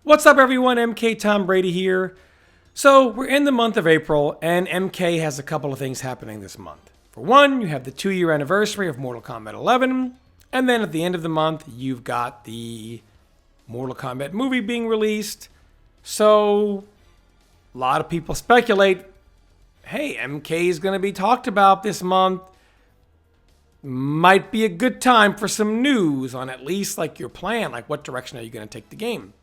What's up, everyone? MK Tom Brady here. So, we're in the month of April, and MK has a couple of things happening this month. For one, you have the 2-year anniversary of Mortal Kombat 11, and then at the end of the month, you've got the Mortal Kombat movie being released. So, a lot of people speculate, hey, MK is going to be talked about this month. Might be a good time for some news on at least like your plan, like what direction are you going to take the game?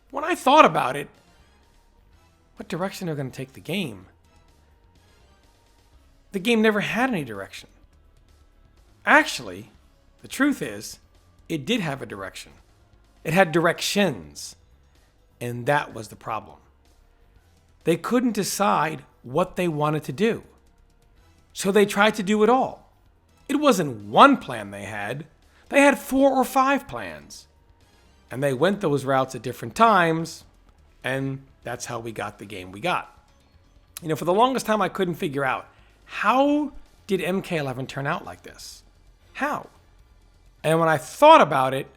When I thought about it, what direction are going to take the game? The game never had any direction. Actually, the truth is, it did have a direction. It had directions. And that was the problem. They couldn't decide what they wanted to do. So they tried to do it all. It wasn't one plan they had 4 or 5 plans. And they went those routes at different times, and that's how we got the game we got. You know, for the longest time, I couldn't figure out, how did MK11 turn out like this? How? And when I thought about it,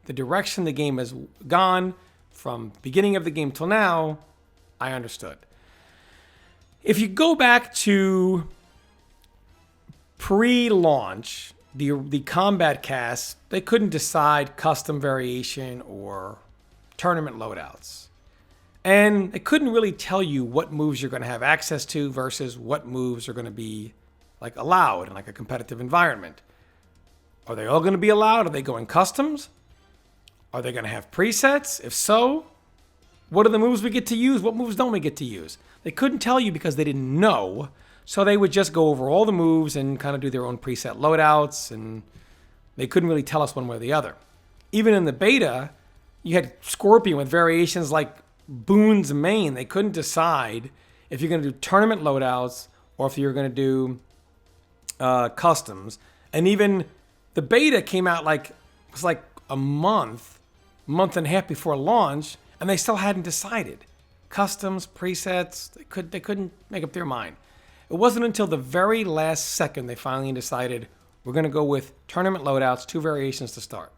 the direction the game has gone from beginning of the game till now, I understood. If you go back to pre-launch, the combat cast, they couldn't decide custom variation or tournament loadouts. And they couldn't really tell you what moves you're going to have access to versus what moves are going to be like allowed in like a competitive environment. Are they all going to be allowed? Are they going customs? Are they going to have presets? If so, what are the moves we get to use? What moves don't we get to use? They couldn't tell you because they didn't know. So they would just go over all the moves and kind of do their own preset loadouts, and they couldn't really tell us one way or the other. Even in the beta, you had Scorpion with variations like Boone's main. They couldn't decide if you're going to do tournament loadouts or if you're going to do customs. And even the beta came out it was like a month and a half before launch, and they still hadn't decided. Customs, presets, they couldn't make up their mind. It wasn't until the very last second they finally decided we're going to go with tournament loadouts, 2 variations to start.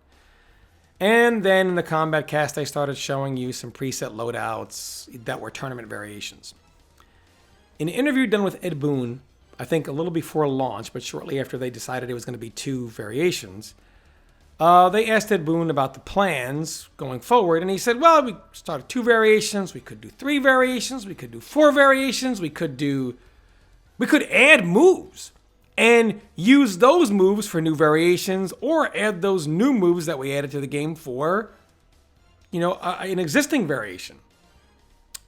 And then in the combat cast, they started showing you some preset loadouts that were tournament variations. In an interview done with Ed Boon, I think a little before launch, but shortly after they decided it was going to be 2 variations, they asked Ed Boon about the plans going forward, and he said, well, we started 2 variations, we could do 3 variations, we could do 4 variations, we could add moves and use those moves for new variations, or add those new moves that we added to the game for, an existing variation.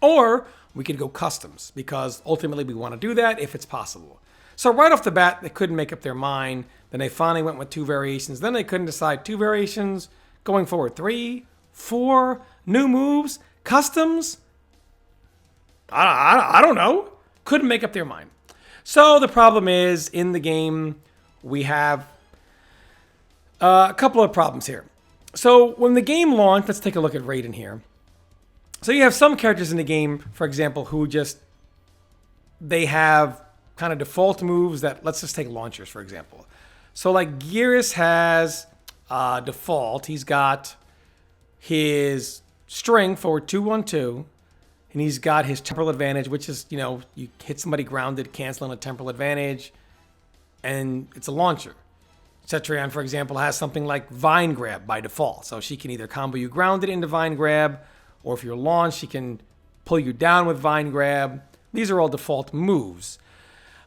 Or we could go customs, because ultimately we want to do that if it's possible. So right off the bat, they couldn't make up their mind. Then they finally went with 2 variations. Then they couldn't decide 2 variations. Going forward, 3, 4, new moves, customs. I don't know. Couldn't make up their mind. So the problem is, in the game, we have a couple of problems here. So when the game launched, let's take a look at Raiden here. So you have some characters in the game, for example, who they have kind of default moves that, let's just take launchers, for example. So like Geras has default. He's got his string forward 2-1-2. And he's got his temporal advantage, which is, you hit somebody grounded, canceling a temporal advantage, and it's a launcher. Cetrion, for example, has something like Vine Grab by default. So she can either combo you grounded into Vine Grab, or if you're launched, she can pull you down with Vine Grab. These are all default moves.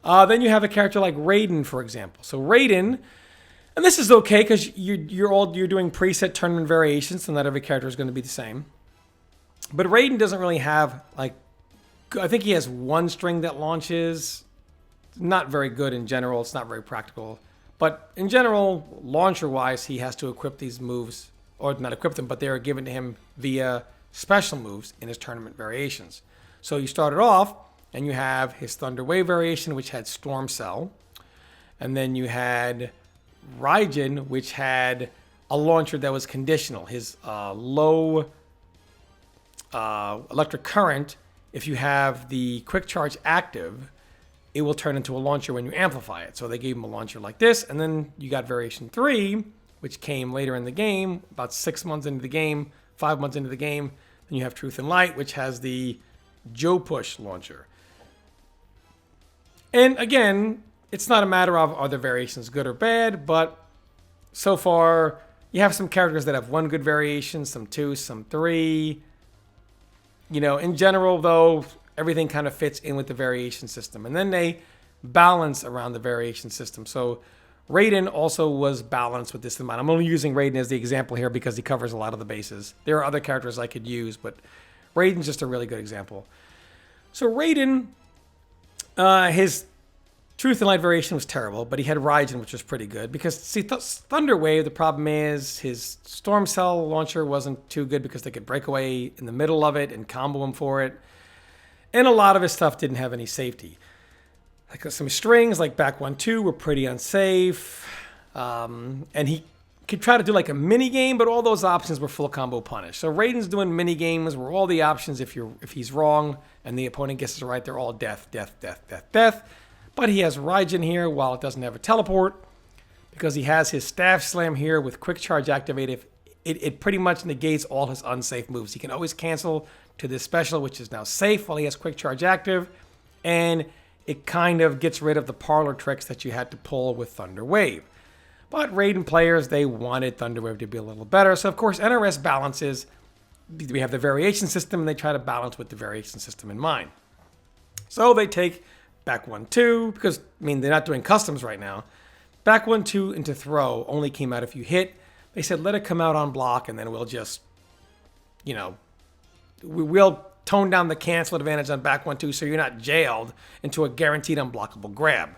Then you have a character like Raiden, for example. So Raiden, and this is okay because you're doing preset tournament variations, so not every character is going to be the same. But Raiden doesn't really have, I think he has 1 string that launches. Not very good in general. It's not very practical. But in general, launcher-wise, he has to equip these moves, or not equip them, but they are given to him via special moves in his tournament variations. So you started off, and you have his Thunder Wave variation, which had Storm Cell. And then you had Raijin, which had a launcher that was conditional. His low electric current, if you have the quick charge active, it will turn into a launcher when you amplify it. So they gave him a launcher like this, and then you got variation 3, which came later in the game, about 6 months into the game, 5 months into the game. Then you have Truth and Light, which has the Joe Push launcher. And again, it's not a matter of are the variations good or bad, but so far you have some characters that have one good variation, some two, some three. You know, in general, though, everything kind of fits in with the variation system. And then they balance around the variation system. So Raiden also was balanced with this in mind. I'm only using Raiden as the example here because he covers a lot of the bases. There are other characters I could use, but Raiden's just a really good example. So Raiden, his Truth and Light variation was terrible, but he had Raijin, which was pretty good. Because, see, Thunder Wave, the problem is his Storm Cell launcher wasn't too good because they could break away in the middle of it and combo him for it. And a lot of his stuff didn't have any safety. Like some strings, like back 1-2, were pretty unsafe. And he could try to do like a mini game, but all those options were full combo punish. So Raiden's doing mini games where all the options, if he's wrong and the opponent guesses right, they're all death, death, death, death, death. But he has Raijin here while it doesn't have a teleport because he has his Staff Slam here with Quick Charge activated. It pretty much negates all his unsafe moves. He can always cancel to this special, which is now safe while he has Quick Charge active. And it kind of gets rid of the parlor tricks that you had to pull with Thunder Wave. But Raiden players, they wanted Thunder Wave to be a little better. So, of course, NRS balances. We have the variation system, and they try to balance with the variation system in mind. So they take back 1-2, because, I mean, they're not doing customs right now. Back 1-2 into throw only came out if you hit. They said, let it come out on block, and then we'll just, you know, we'll tone down the cancel advantage on back 1-2 so you're not jailed into a guaranteed unblockable grab.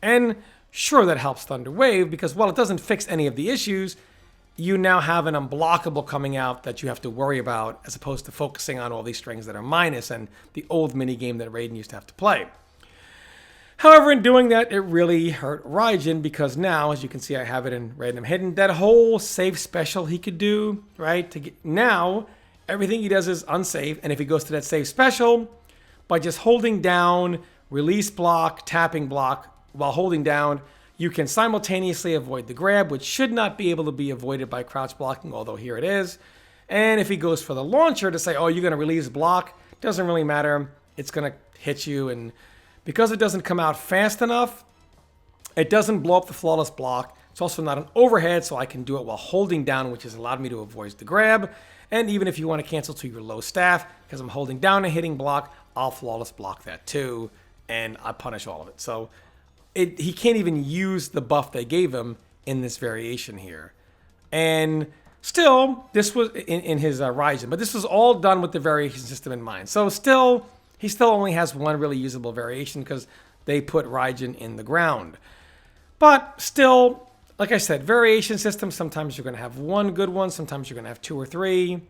And sure, that helps Thunder Wave, because while it doesn't fix any of the issues, you now have an unblockable coming out that you have to worry about, as opposed to focusing on all these strings that are minus and the old mini game that Raiden used to have to play. However, in doing that, it really hurt Raijin because now, as you can see, I have it in random hidden, that whole safe special he could do, right? Now, everything he does is unsafe, and if he goes to that safe special, by just holding down, release block, tapping block, while holding down, you can simultaneously avoid the grab, which should not be able to be avoided by crouch blocking, although here it is. And if he goes for the launcher to say, oh, you're going to release block, doesn't really matter. It's going to hit you, and because it doesn't come out fast enough, it doesn't blow up the flawless block. It's also not an overhead, so I can do it while holding down, which has allowed me to avoid the grab. And even if you want to cancel to your low staff, because I'm holding down a hitting block, I'll flawless block that too, and I punish all of it. So he can't even use the buff they gave him in this variation here. And still, this was in his Raijin, but this was all done with the variation system in mind. So still, he still only has one really usable variation because they put Raijin in the ground. But still, like I said, variation system, sometimes you're going to have one good one, sometimes you're going to have two or three,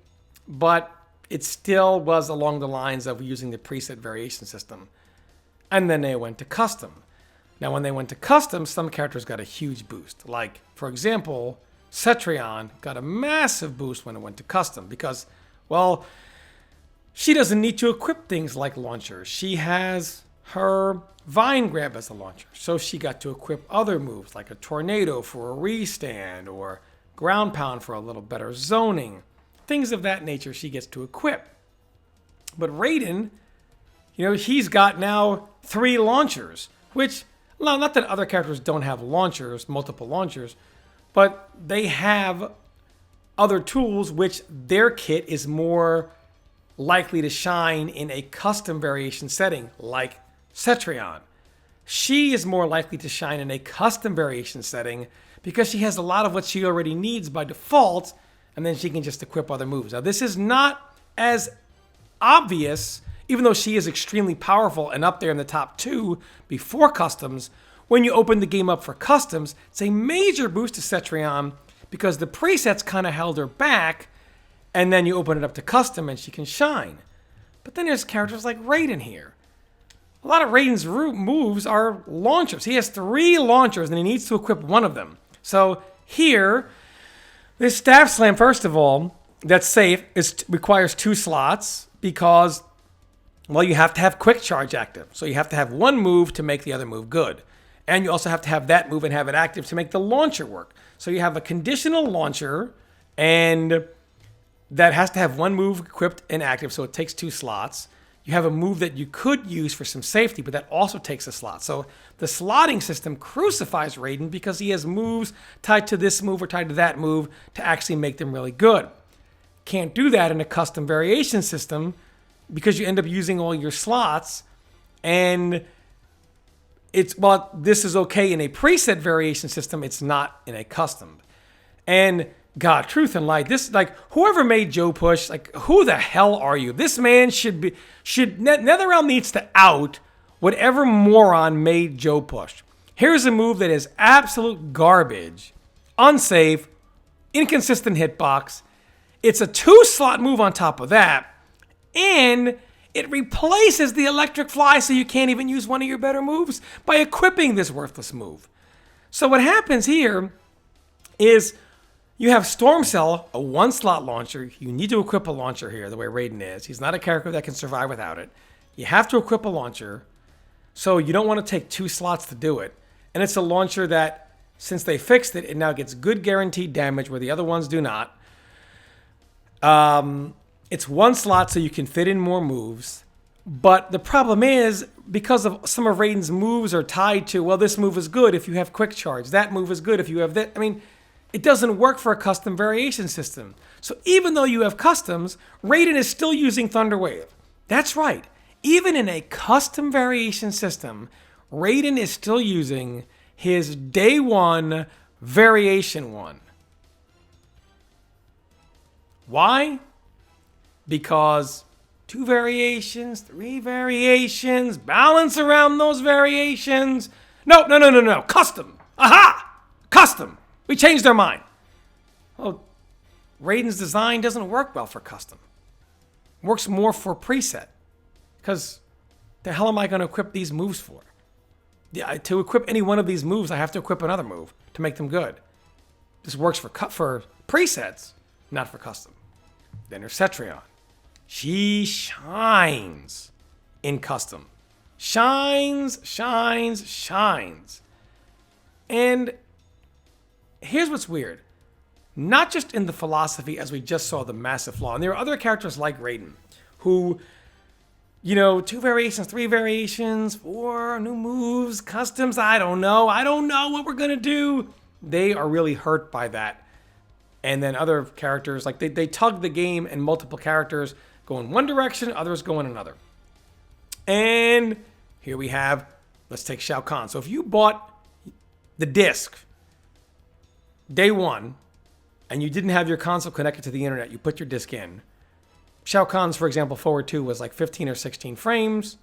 but it still was along the lines of using the preset variation system. And then they went to custom. Now, when they went to custom, some characters got a huge boost. Like, for example, Cetrion got a massive boost when it went to custom because, well, she doesn't need to equip things like launchers. She has her Vine Grab as a launcher. So she got to equip other moves like a Tornado for a restand or Ground Pound for a little better zoning. Things of that nature she gets to equip. But Raiden, you know, he's got now 3 launchers, which, well, not that other characters don't have launchers, multiple launchers, but they have other tools which their kit is more likely to shine in a custom variation setting, like Cetrion. She is more likely to shine in a custom variation setting because she has a lot of what she already needs by default, and then she can just equip other moves. Now, this is not as obvious, even though she is extremely powerful and up there in the top 2 before customs. When you open the game up for customs, it's a major boost to Cetrion because the presets kind of held her back, and then you open it up to custom and she can shine. But then there's characters like Raiden here. A lot of Raiden's moves are launchers. He has 3 launchers and he needs to equip one of them. So here, this Staff Slam, first of all, that's safe, requires 2 slots because, well, you have to have Quick Charge active. So you have to have one move to make the other move good. And you also have to have that move and have it active to make the launcher work. So you have a conditional launcher and that has to have one move equipped and active, so it takes 2 slots. You have a move that you could use for some safety, but that also takes a slot. So the slotting system crucifies Raiden because he has moves tied to this move or tied to that move to actually make them really good. Can't do that in a custom variation system because you end up using all your slots, and while this is okay in a preset variation system, it's not in a custom. And God, truth and light, this, like, whoever made Joe Push, like, who the hell are you? This man NetherRealm needs to out whatever moron made Joe Push. Here's a move that is absolute garbage, unsafe, inconsistent hitbox. It's a 2-slot move on top of that, and it replaces the electric fly, so you can't even use one of your better moves by equipping this worthless move. So what happens here is you have Storm Cell, a 1-slot launcher. You need to equip a launcher here, the way Raiden is. He's not a character that can survive without it. You have to equip a launcher, so you don't want to take 2 slots to do it. And it's a launcher that, since they fixed it, it now gets good guaranteed damage where the other ones do not. It's 1 slot, so you can fit in more moves. But the problem is, because of some of Raiden's moves are tied to, well, this move is good if you have quick charge. That move is good if you have that. I mean, it doesn't work for a custom variation system. So even though you have customs, Raiden is still using Thunder Wave. That's right. Even in a custom variation system, Raiden is still using his day 1 variation 1. Why? Because 2 variations, 3 variations, balance around those variations. No. Custom. Aha! Custom. We changed our mind. Well, Raiden's design doesn't work well for custom. It works more for preset. Because the hell am I going to equip these moves for? Yeah, to equip any one of these moves, I have to equip another move to make them good. This works for presets, not for custom. Then there's Cetrion. She shines in custom. Shines. And here's what's weird. Not just in the philosophy, as we just saw the massive flaw, and there are other characters like Raiden who, 2 variations, 3 variations, 4 new moves, customs, I don't know what we're going to do. They are really hurt by that. And then other characters, like they tug the game, and multiple characters go in one direction, others go in another. And here we have, let's take Shao Kahn. So if you bought the disc day 1, and you didn't have your console connected to the internet, you put your disc in. Shao Kahn's, for example, forward 2 was like 15 or 16 frames.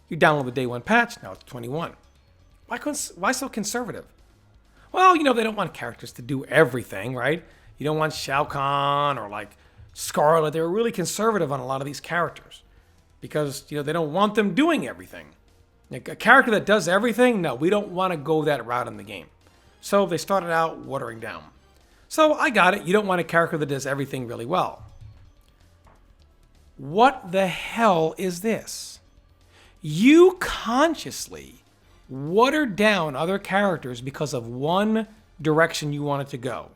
You download the day 1 patch, now it's 21. Why so conservative? Well, they don't want characters to do everything, right? You don't want Shao Kahn or like Scarlet. They were really conservative on a lot of these characters because, they don't want them doing everything. Like a character that does everything, no, we don't want to go that route in the game. So they started out watering down. So I got it. You don't want a character that does everything really well. What the hell is this? You consciously watered down other characters because of one direction you wanted to go.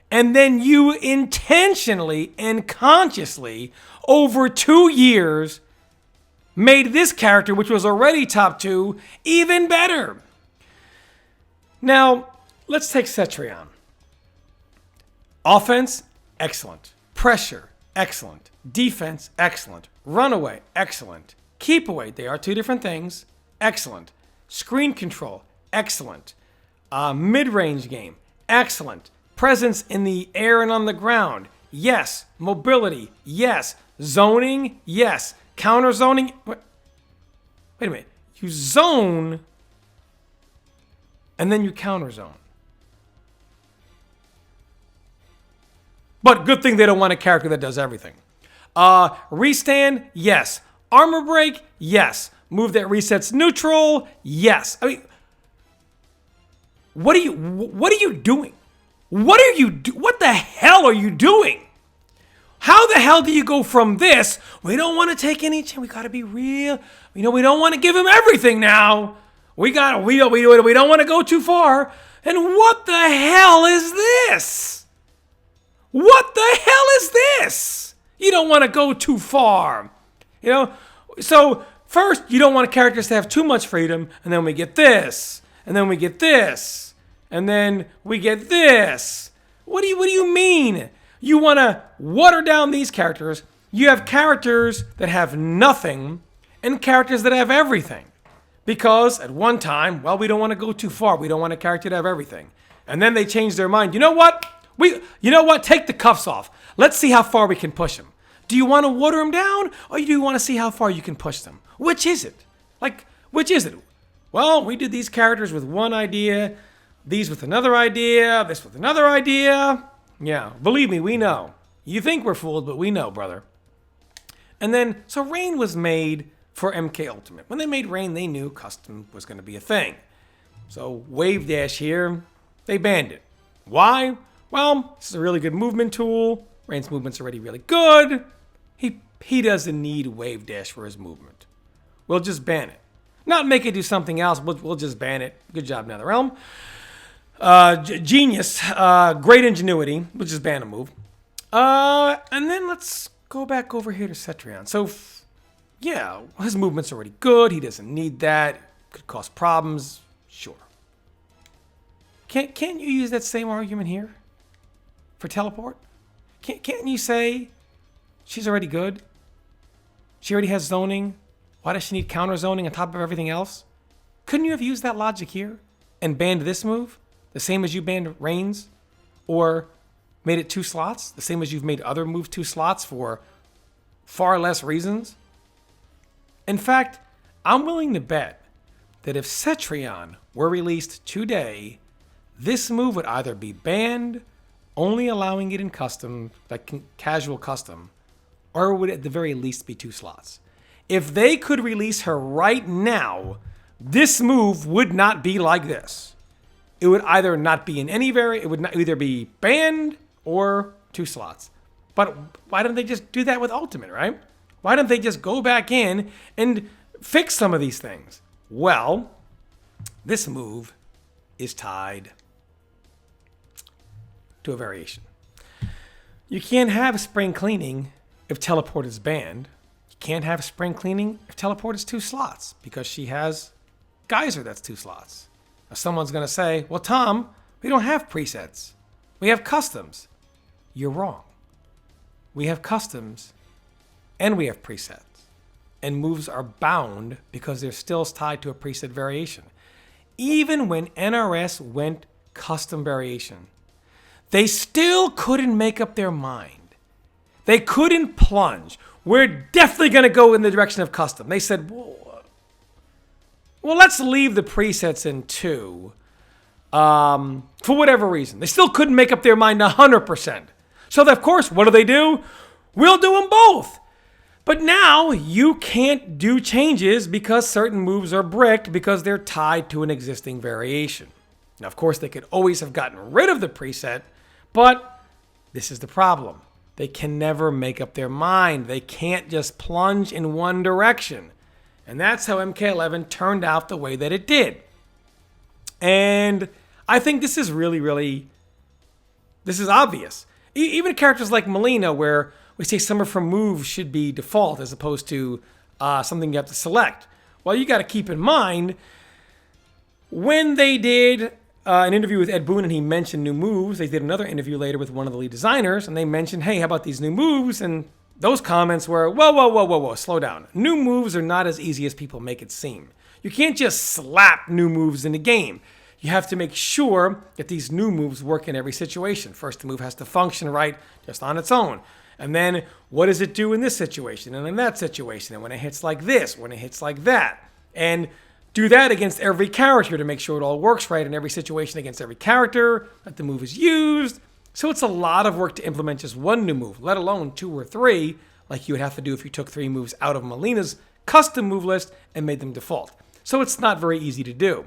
And then you intentionally and consciously, over 2 years, made this character, which was already top 2, even better. Now, let's take Cetrion. Offense, excellent. Pressure, excellent. Defense, excellent. Runaway, excellent. Keep away, they are 2 different things, excellent. Screen control, excellent. Mid-range game, excellent. Presence in the air and on the ground, yes. Mobility, yes. Zoning, yes. Counter zoning, wait a minute. You zone, and then you counter zone. But good thing they don't want a character that does everything. Restand, yes. Armor break, yes. Move that resets neutral, yes. I mean, what are you doing? What the hell are you doing? How the hell do you go from this? We don't want to take any chance. We got to be real. We don't want to give him everything now. We don't want to go too far. And what the hell is this? What the hell is this? You don't want to go too far. You know? So first, you don't want characters to have too much freedom, and then we get this, and then we get this, and then we get this. What do you mean? You want to water down these characters. You have characters that have nothing and characters that have everything. Because at one time, well, we don't want to go too far. We don't want a character to have everything. And then they change their mind. You know what? Take the cuffs off. Let's see how far we can push them. Do you want to water them down, or do you want to see how far you can push them? Which is it? Which is it? Well, we did these characters with one idea, these with another idea, this with another idea. Yeah, believe me, we know. You think we're fooled, but we know, brother. And then, so Rain was made for MK Ultimate. When they made Rain, they knew custom was going to be a thing. So Wave Dash here, they banned it. Why? Well, this is a really good movement tool. Rain's movement's already really good. He doesn't need Wave Dash for his movement. We'll just ban it. Not make it do something else. We'll just ban it. Good job, NetherRealm. Genius. Great ingenuity. We'll just ban a move. And then let's go back over here to Cetrion. So, yeah, his movement's already good. He doesn't need that. Could cause problems. Sure. Can't you use that same argument here for teleport? Can't you say she's already good? She already has zoning. Why does she need counter zoning on top of everything else? Couldn't you have used that logic here and banned this move the same as you banned Rain's, or made it 2 slots the same as you've made other moves 2 slots for far less reasons? In fact, I'm willing to bet that if Cetrion were released today, this move would either be banned, only allowing it in custom, like casual custom, or would at the very least be 2 slots. If they could release her right now, this move would not be like this. It would either not be in any it would not either be banned or 2 slots. But why don't they just do that with Ultimate, right? Why don't they just go back in and fix some of these things? Well, this move is tied to a variation. You can't have spring cleaning if teleport is banned. You can't have spring cleaning if teleport is 2 slots, because she has Geyser that's 2 slots. Now someone's going to say, well, Tom, we don't have presets. We have customs. You're wrong. We have customs and we have presets. And moves are bound because they're still tied to a preset variation. Even when NRS went custom variation, they still couldn't make up their mind. They couldn't plunge. We're definitely going to go in the direction of custom. They said, well, let's leave the presets in 2 for whatever reason. They still couldn't make up their mind 100%. So, of course, what do? We'll do them both. But now you can't do changes because certain moves are bricked because they're tied to an existing variation. Now, of course, they could always have gotten rid of the preset, but this is the problem. They can never make up their mind. They can't just plunge in one direction. And that's how MK11 turned out the way that it did. And I think this is this is obvious. Even characters like Melina, where we say some of her moves should be default as opposed to something you have to select. Well, you got to keep in mind, when they did an interview with Ed Boon and he mentioned new moves, they did another interview later with one of the lead designers, and they mentioned, hey, how about these new moves? And those comments were, whoa, slow down. New moves are not as easy as people make it seem. You can't just slap new moves in the game. You have to make sure that these new moves work in every situation. First, the move has to function right just on its own. And then, what does it do in this situation and in that situation? And when it hits like this, when it hits like that. And do that against every character to make sure it all works right in every situation against every character that the move is used. So it's a lot of work to implement just one new move, let alone 2 or 3, like you would have to do if you took 3 moves out of Melina's custom move list and made them default. So it's not very easy to do.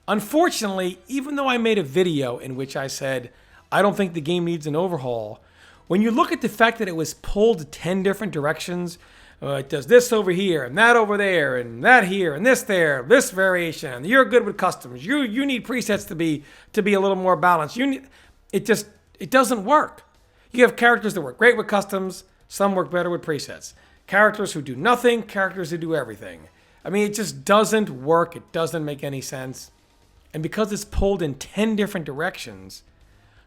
Unfortunately, even though I made a video in which I said, I don't think the game needs an overhaul, when you look at the fact that it was pulled 10 different directions, it does this over here, and that over there, and that here, and this there, this variation, and you're good with customs. You need presets to be a little more balanced. It doesn't work. You have characters that work great with customs, some work better with presets. Characters who do nothing, characters who do everything. I mean, it just doesn't work. It doesn't make any sense. And because it's pulled in 10 different directions,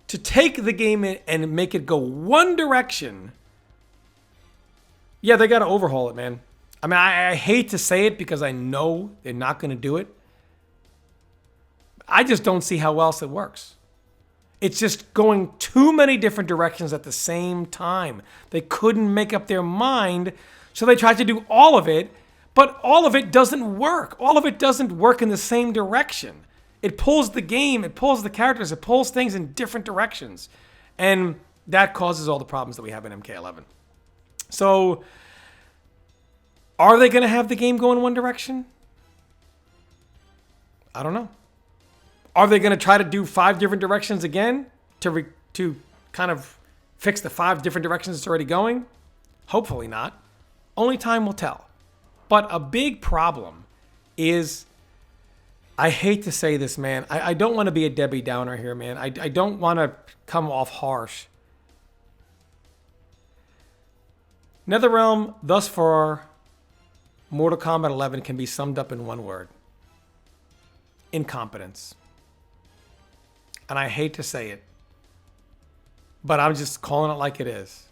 to take the game and make it go one direction, yeah, they got to overhaul it, man. I mean, I hate to say it because I know they're not going to do it. I just don't see how else it works. It's just going too many different directions at the same time. They couldn't make up their mind, so they tried to do all of it, but all of it doesn't work. All of it doesn't work in the same direction. It pulls the game, it pulls the characters, it pulls things in different directions. And that causes all the problems that we have in MK11. So, are they going to have the game go in one direction? I don't know. Are they going to try to do 5 different directions again to kind of fix the 5 different directions it's already going? Hopefully not. Only time will tell. But a big problem is, I hate to say this, man. I don't want to be a Debbie Downer here, man. I don't want to come off harsh. NetherRealm, thus far, Mortal Kombat 11 can be summed up in one word. Incompetence. And I hate to say it, but I'm just calling it like it is.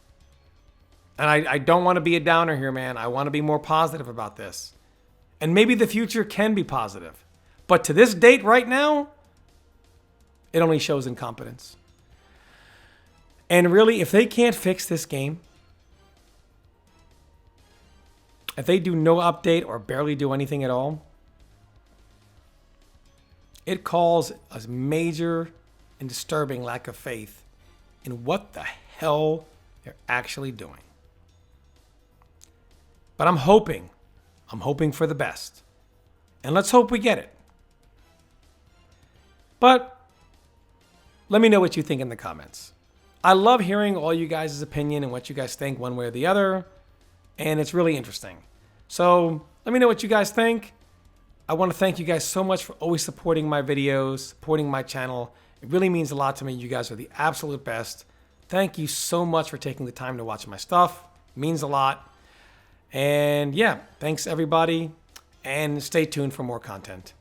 And I don't want to be a downer here, man. I want to be more positive about this. And maybe the future can be positive. But to this date right now, it only shows incompetence. And really, if they can't fix this game, if they do no update or barely do anything at all, it calls a major and disturbing lack of faith in what the hell they're actually doing. But I'm hoping for the best. And let's hope we get it. But let me know what you think in the comments. I love hearing all you guys' opinion and what you guys think one way or the other. And it's really interesting. So let me know what you guys think. I want to thank you guys so much for always supporting my videos, supporting my channel. It really means a lot to me. You guys are the absolute best. Thank you so much for taking the time to watch my stuff. It means a lot. And yeah, thanks everybody. And stay tuned for more content.